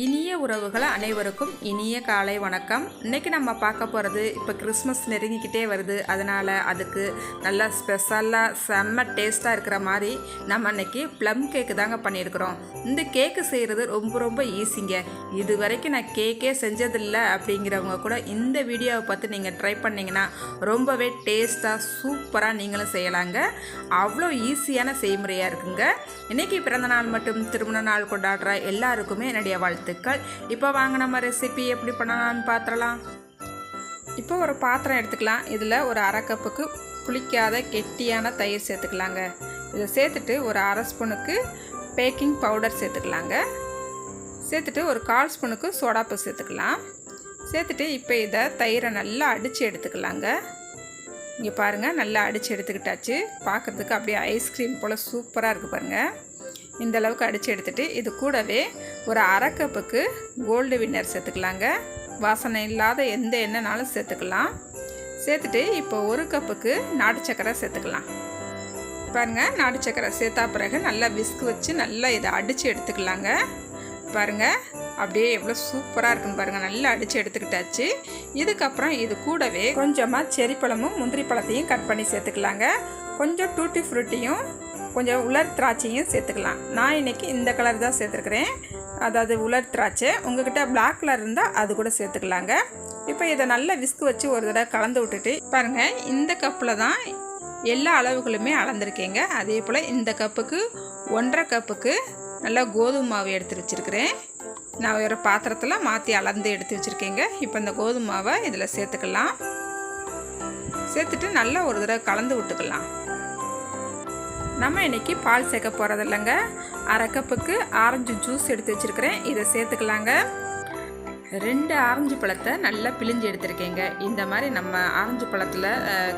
இனிய உறவுகள் அனைவருக்கும் இனிய காலை வணக்கம். இன்றைக்கி நம்ம பார்க்க போகிறது, இப்போ கிறிஸ்மஸ் நெருங்கிக்கிட்டே வருது. அதனால் அதுக்கு நல்லா ஸ்பெஷலாக செம்ம டேஸ்ட்டாக இருக்கிற மாதிரி நம்ம இன்றைக்கி ப்ளம் கேக்கு தாங்க பண்ணியிருக்கிறோம். இந்த கேக்கு செய்கிறது ரொம்ப ஈஸிங்க. இது வரைக்கும் நான் கேக்கே செஞ்சதில்லை அப்படிங்கிறவங்க கூட இந்த வீடியோவை பார்த்து நீங்கள் ட்ரை பண்ணிங்கன்னா ரொம்பவே டேஸ்ட்டாக சூப்பராக நீங்களும் செய்யலாங்க. அவ்வளோ ஈஸியான செய்முறையாக இருக்குங்க. இன்றைக்கி பிறந்தநாள் மற்றும் திருமண நாள் கொண்டாடுற எல்லாருக்குமே என்னுடைய வாழ்த்துக்கள். இப்போ வாங்க நம்ம ரெசிபி எப்படி பண்ணலாம்னு பார்த்துடலாம். இப்போ ஒரு பாத்திரம் எடுத்துக்கலாம். இதில் ஒரு அரை கப்புக்கு புளிக்காத கெட்டியான தயிர் சேர்த்துக்கலாங்க. இதை சேர்த்துட்டு ஒரு அரை ஸ்பூனுக்கு பேக்கிங் பவுடர் சேர்த்துக்கலாங்க. சேர்த்துட்டு ஒரு 1/4 ஸ்பூனுக்கு சோடாப்பு சேர்த்துக்கலாம். சேர்த்துட்டு இப்போ இதை தயிரை நல்லா அடித்து எடுத்துக்கலாங்க. இங்கே பாருங்கள், நல்லா அடித்து எடுத்துக்கிட்டாச்சு. பார்க்குறதுக்கு அப்படியே ஐஸ்கிரீம் போல் சூப்பராக இருக்குது பாருங்கள். இந்த அளவுக்கு அடித்து எடுத்துகிட்டு இது கூடவே ஒரு அரை கப்புக்கு கோல்டு வின்னர் சேர்த்துக்கலாங்க. வாசனை இல்லாத எந்த எண்ணெய்னாலும் சேர்த்துக்கலாம். சேர்த்துட்டு இப்போ ஒரு கப்புக்கு நாட்டு சக்கரை சேர்த்துக்கலாம். பாருங்கள், நாட்டு சக்கரை சேர்த்தா பிறகு நல்லா விஸ்க் வச்சு நல்லா இதை அடித்து எடுத்துக்கலாங்க. பாருங்கள், அப்படியே எவ்வளோ சூப்பராக இருக்குன்னு பாருங்கள். நல்லா அடித்து எடுத்துக்கிட்டாச்சு. இதுக்கப்புறம் இது கூடவே கொஞ்சமாக செரி பழமும் முந்திரி பழத்தையும் கட் பண்ணி சேர்த்துக்கலாங்க. கொஞ்சம் டூட்டி ஃப்ரூட்டியும் கொஞ்சம் உலர் திராட்சையும் சேர்த்துக்கலாம். நான் இன்றைக்கி இந்த கலர் தான் சேர்த்துருக்குறேன், அதாவது உலர் திராட்சை. உங்கள்கிட்ட பிளாக் கலர் இருந்தால் அது கூட சேர்த்துக்கலாங்க. இப்போ இதை நல்லா விஸ்க் வச்சு ஒரு தடவை கலந்து விட்டுட்டு பாருங்கள், இந்த கப்பில் தான் எல்லா அளவுகளுமே அளந்துருக்கேங்க. அதே போல் இந்த கப்புக்கு 1.5 கப்புக்கு நல்லா கோதுமை மாவு எடுத்து வச்சுருக்கிறேன். நான் ஒரு பாத்திரத்தில் மாற்றி அளந்து எடுத்து வச்சுருக்கேங்க. இப்போ இந்த கோதுமை மாவை இதில் சேர்த்துக்கலாம். சேர்த்துட்டு நல்லா ஒரு தடவை கலந்து விட்டுக்கலாம். நம்ம இன்றைக்கி பால் சேர்க்க போகிறது இல்லைங்க. அரை கப்புக்கு ஆரஞ்சு ஜூஸ் எடுத்து வச்சுருக்கிறேன், இதை சேர்த்துக்கலாங்க. 2 ஆரஞ்சு பழத்தை நல்லா பிழிஞ்சு எடுத்துருக்கேங்க. இந்த மாதிரி நம்ம ஆரஞ்சு பழத்தில்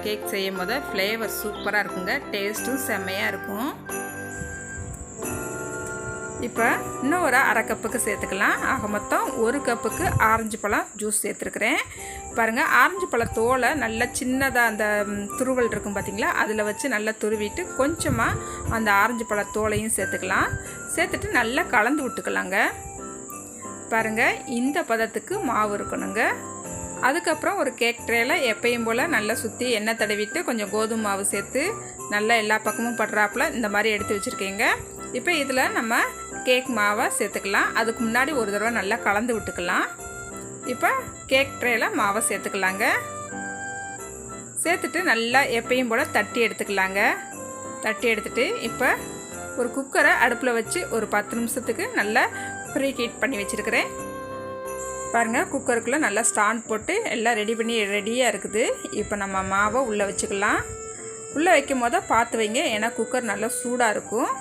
கேக் செய்யும் போது ஃப்ளேவர் சூப்பராக இருக்குங்க. டேஸ்ட்டும் செம்மையாக இருக்கும். இப்போ இன்னும் ஒரு அரை கப்புக்கு சேர்த்துக்கலாம். ஆக மொத்தம் 1 கப்புக்கு ஆரஞ்சு பழம் ஜூஸ் சேர்த்துருக்குறேன். பாருங்கள், ஆரஞ்சு பழ தோலை நல்லா சின்னதாக அந்த துருவல் இருக்கும் பார்த்திங்களா, அதில் வச்சு நல்லா துருவிட்டு கொஞ்சமாக அந்த ஆரஞ்சு பழ தோலையும் சேர்த்துக்கலாம். சேர்த்துட்டு நல்லா கலந்து விட்டுக்கலாங்க. பாருங்கள், இந்த பதத்துக்கு மாவு இருக்கணுங்க. அதுக்கப்புறம் ஒரு கேக் ட்ரேயில் எப்பயும் போல் நல்லா சுற்றி எண்ணெய் தடவிட்டு கொஞ்சம் கோதுமை மாவு சேர்த்து நல்லா எல்லா பக்கமும் படுறாப்புல இந்த மாதிரி எடுத்து வச்சுருக்கேங்க. இப்போ இதில் நம்ம கேக் மாவை சேர்த்துக்கலாம். அதுக்கு முன்னாடி ஒரு தடவை நல்லா கலந்து விட்டுக்கலாம். இப்போ கேக் ட்ரேயில் மாவை சேர்த்துக்கலாங்க. சேர்த்துட்டு நல்லா எப்பயும் போல் தட்டி எடுத்துக்கலாங்க. தட்டி எடுத்துகிட்டு இப்போ ஒரு குக்கரை அடுப்பில் வச்சு ஒரு 10 நிமிஷத்துக்கு நல்லா ப்ரீ ஹீட் பண்ணி வச்சுருக்கிறேன். பாருங்கள், குக்கருக்குள்ளே நல்லா ஸ்டாண்ட் போட்டு எல்லாம் ரெடியாக இருக்குது. இப்போ நம்ம மாவை உள்ளே வச்சுக்கலாம். உள்ளே வைக்கும் போது பார்த்து வைங்க, ஏன்னா குக்கர் நல்லா சூடாக இருக்கும்.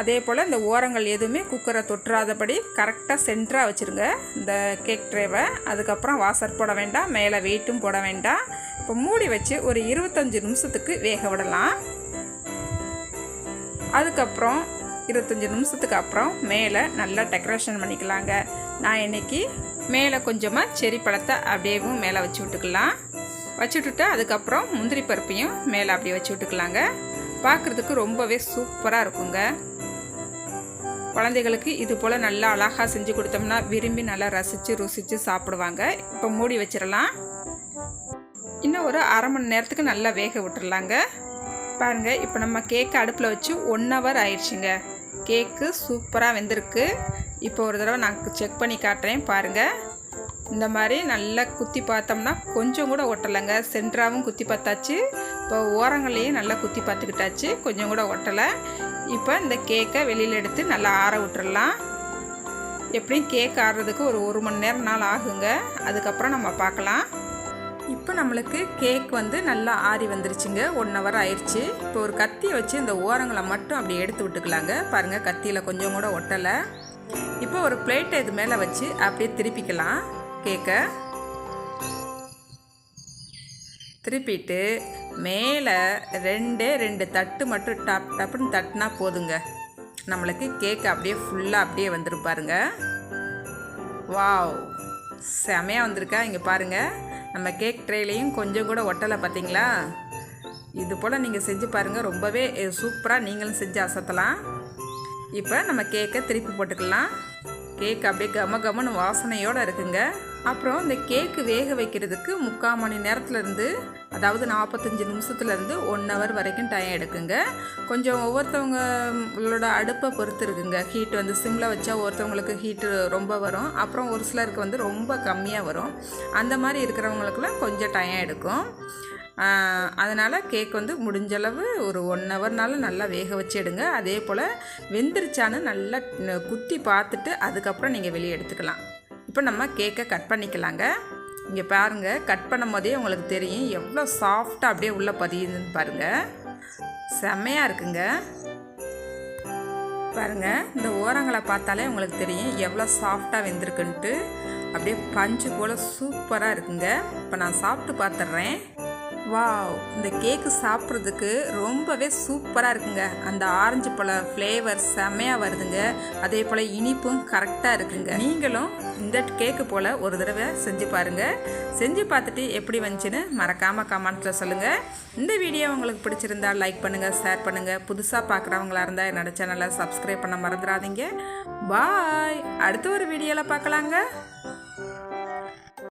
அதே போல் இந்த ஓரங்கள் எதுவுமே குக்கரை தொட்டுறாதபடி கரெக்டாக சென்டராக வச்சுருங்க இந்த கேக் ட்ரேவை. அதுக்கப்புறம் வாசர் போட வேண்டாம், மேலே வெயிட்டும் போட வேண்டாம். இப்போ மூடி வச்சு ஒரு 25 நிமிஷத்துக்கு வேக விடலாம். அதுக்கப்புறம் 25 நிமிஷத்துக்கு அப்புறம் மேலே நல்லா டெக்கரேஷன் பண்ணிக்கலாங்க. நான் இன்றைக்கி மேலே கொஞ்சமாக செரி பழத்தை அப்படியேவும் மேலே வச்சு விட்டுக்கலாம். வச்சுட்டுட்டு அதுக்கப்புறம் முந்திரி பருப்பையும் மேலே அப்படியே வச்சு விட்டுக்கலாங்க. பார்க்குறதுக்கு ரொம்பவே சூப்பராக இருக்குங்க. குழந்தைகளுக்கு இது போல் நல்லா அழகாக செஞ்சு கொடுத்தோம்னா விரும்பி நல்லா ருசித்து சாப்பிடுவாங்க. இப்போ மூடி வச்சிடலாம். இன்னும் ஒரு அரை மணி நேரத்துக்கு நல்லா வேக விட்டுறலாங்க. பாருங்கள், இப்போ நம்ம கேக்கு அடுப்பில் வச்சு 1 ஹவர் ஆயிடுச்சுங்க. கேக்கு சூப்பராக வெந்திருக்கு. இப்போ ஒரு தடவை நான் செக் பண்ணி காட்டுறேன். பாருங்கள், இந்த மாதிரி நல்லா குத்தி பார்த்தோம்னா கொஞ்சம் கூட ஒட்டலைங்க. சென்டராகவும் குத்தி பார்த்தாச்சு, இப்போ ஓரங்களையும் நல்லா குத்தி பார்த்துக்கிட்டாச்சு, கொஞ்சம் கூட ஒட்டலை. இப்போ இந்த கேக்கை வெளியில் எடுத்து நல்லா ஆற விட்டுறலாம். எப்படியும் கேக் ஆறுறதுக்கு ஒரு 1 மணி நேரம் நாள் ஆகுங்க. அதுக்கப்புறம் நம்ம பார்க்கலாம். இப்போ நம்மளுக்கு கேக் நல்லா ஆறி வந்துருச்சுங்க. 1 ஹவர் ஆயிடுச்சு. இப்போ ஒரு கத்தியை வச்சு இந்த ஓரங்களை மட்டும் அப்படி எடுத்து விட்டுக்கலாங்க. பாருங்கள், கத்தியில் கொஞ்சம் கூட ஒட்டலை. இப்போ ஒரு பிளேட்டை இது மேலே வச்சு அப்படியே திருப்பிக்கலாம். கேக்கை திருப்பிட்டு மேலே 2 தட்டு மட்டும் டப்புன்னு தட்டுனா போதுங்க. நம்மளுக்கு கேக்கு அப்படியே ஃபுல்லாக அப்படியே வந்துருப்பாருங்க. வாவ், செமையாக வந்திருக்கா. இங்கே பாருங்கள், நம்ம கேக் ட்ரேலையும் கொஞ்சம் கூட ஒட்டலை பார்த்தீங்களா. இது போல் நீங்கள் செஞ்சு பாருங்கள், ரொம்பவே சூப்பராக நீங்களும் செஞ்சு அசத்தலாம். இப்போ நம்ம கேக்கை திருப்பி போட்டுக்கலாம். கேக் அப்படியே கம கமன்னு வாசனையோடு இருக்குங்க. அப்புறம் இந்த கேக்கு வேக வைக்கிறதுக்கு 3/4 மணி நேரத்துலேருந்து, அதாவது 45 நிமிஷத்துலேருந்து 1 ஹவர் வரைக்கும் டைம் எடுக்குங்க. கொஞ்சம் ஒவ்வொருத்தவங்களோட அடுப்பை பொறுத்து இருக்குங்க. ஹீட் வந்து சிம்மில் வச்சா ஒருத்தவங்களுக்கு ஹீட்டு ரொம்ப வரும், அப்புறம் ஒரு சிலருக்கு வந்து ரொம்ப கம்மியாக வரும். அந்த மாதிரி இருக்கிறவங்களுக்குலாம் கொஞ்சம் டைம் எடுக்கும். அதனால் கேக் வந்து முடிஞ்சளவு ஒரு 1 ஹவர்னாலும் நல்லா வேக வச்சு எடுங்க. அதே போல் வெந்துருச்சான்னு நல்லா குத்தி பார்த்துட்டு அதுக்கப்புறம் நீங்கள் வெளியே எடுத்துக்கலாம். இப்போ நம்ம கேக்கை கட் பண்ணிக்கலாங்க. இங்கே பாருங்கள், கட் பண்ணும் போதே உங்களுக்கு தெரியும் எவ்வளோ சாஃப்டாக அப்படியே உள்ளே பதியுதுன்னு பாருங்கள். செம்மையாக இருக்குங்க. பாருங்கள், இந்த ஓரங்களை பார்த்தாலே உங்களுக்கு தெரியும் எவ்வளோ சாஃப்டாக வெந்திருக்குன்ட்டு. அப்படியே பஞ்சு போல் சூப்பராக இருக்குங்க. இப்போ நான் சாப்பிட்டு பார்த்துட்றேன். வாவ், இந்த கேக்கு சாப்பிட்றதுக்கு ரொம்பவே சூப்பராக இருக்குங்க. அந்த ஆரஞ்சு பழம் ஃப்ளேவர் செம்மையாக வருதுங்க. அதே போல் இனிப்பும் கரெக்டாக இருக்குங்க. நீங்களும் இந்த கேக்கு போல் ஒரு தடவை செஞ்சு பாருங்கள். செஞ்சு பார்த்துட்டு எப்படி வந்துச்சுன்னு மறக்காமல் கமெண்ட்டில் சொல்லுங்கள். இந்த வீடியோ உங்களுக்கு பிடிச்சிருந்தால் லைக் பண்ணுங்கள், ஷேர் பண்ணுங்கள். புதுசாக பார்க்குறவங்களா இருந்தால் என்னோடய சேனலை சப்ஸ்கிரைப் பண்ண மறந்துடாதீங்க. பாய், அடுத்த ஒரு வீடியோவில் பார்க்கலாங்க.